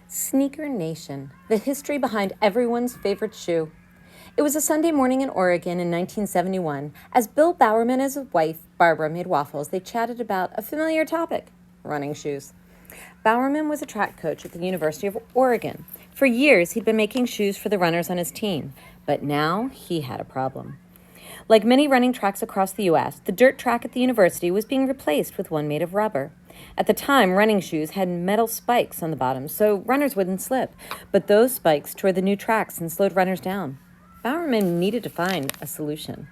Sneaker Nation, the history behind everyone's favorite shoe. It was a Sunday morning in Oregon in 1971. As Bill Bowerman and his wife, Barbara, made waffles, they chatted about a familiar topic, running shoes. Bowerman was a track coach at the University of Oregon. For years, he'd been making shoes for the runners on his team, but now he had a problem. Like many running tracks across the U.S., the dirt track at the university was being replaced with one made of rubber. At the time, running shoes had metal spikes on the bottom, so runners wouldn't slip, but those spikes tore the new tracks and slowed runners down. Bowerman needed to find a solution.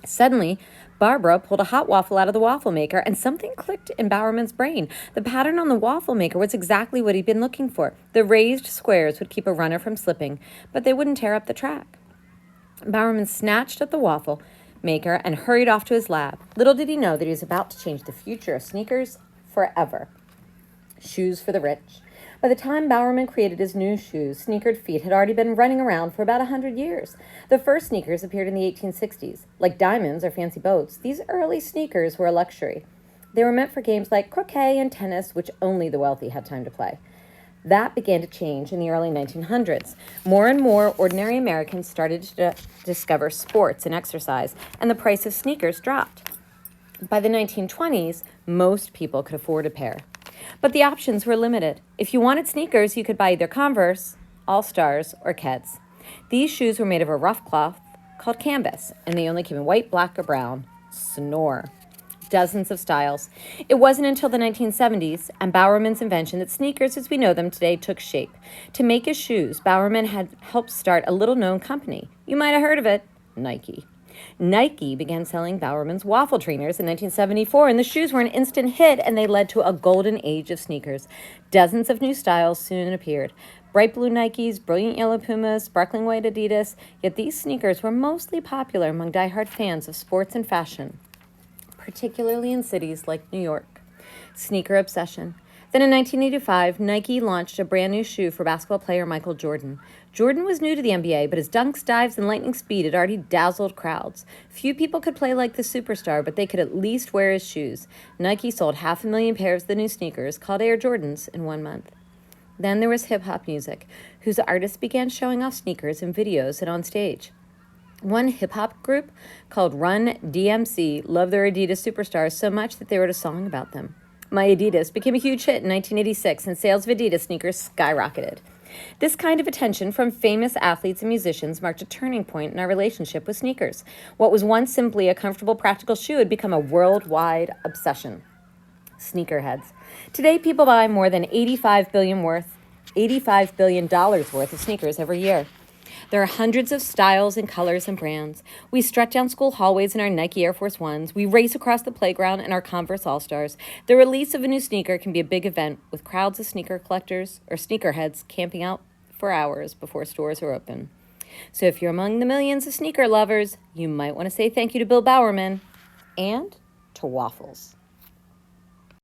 Suddenly, Barbara pulled a hot waffle out of the waffle maker, and something clicked in Bowerman's brain. The pattern on the waffle maker was exactly what he'd been looking for. The raised squares would keep a runner from slipping, but they wouldn't tear up the track. Bowerman snatched at the waffle maker and hurried off to his lab. Little did he know that he was about to change the future of sneakers forever. Shoes for the rich. By the time Bowerman created his new shoes, sneakered feet had already been running around for about 100 years. The first sneakers appeared in the 1860s. Like diamonds or fancy boats, these early sneakers were a luxury. They were meant for games like croquet and tennis, which only the wealthy had time to play. That began to change in the early 1900s. More and more ordinary Americans started to discover sports and exercise, and the price of sneakers dropped. By the 1920s, most people could afford a pair. But the options were limited. If you wanted sneakers, you could buy either Converse, All-Stars, or Keds. These shoes were made of a rough cloth called canvas, and they only came in white, black, or brown. Snore. Dozens of styles. It wasn't until the 1970s and Bowerman's invention that sneakers as we know them today took shape. To make his shoes, Bowerman had helped start a little-known company. You might have heard of it, Nike. Nike began selling Bowerman's waffle trainers in 1974, and the shoes were an instant hit, and they led to a golden age of sneakers. Dozens of new styles soon appeared. Bright blue Nikes, brilliant yellow Pumas, sparkling white Adidas, yet these sneakers were mostly popular among diehard fans of sports and fashion, particularly in cities like New York. Sneaker obsession. Then in 1985, Nike launched a brand new shoe for basketball player Michael Jordan. Jordan was new to the NBA, but his dunks, dives, and lightning speed had already dazzled crowds. Few people could play like the superstar, but they could at least wear his shoes. Nike sold 500,000 pairs of the new sneakers, called Air Jordans, in 1 month. Then there was hip-hop music, whose artists began showing off sneakers in videos and on stage. One hip-hop group called Run DMC loved their Adidas superstars so much that they wrote a song about them. My Adidas became a huge hit in 1986, and sales of Adidas sneakers skyrocketed. This kind of attention from famous athletes and musicians marked a turning point in our relationship with sneakers. What was once simply a comfortable, practical shoe had become a worldwide obsession. Sneakerheads. Today, people buy more than $85 billion worth of sneakers every year. There are hundreds of styles and colors and brands. We strut down school hallways in our Nike Air Force Ones. We race across the playground in our Converse All-Stars. The release of a new sneaker can be a big event with crowds of sneaker collectors or sneakerheads camping out for hours before stores are open. So if you're among the millions of sneaker lovers, you might want to say thank you to Bill Bowerman and to waffles.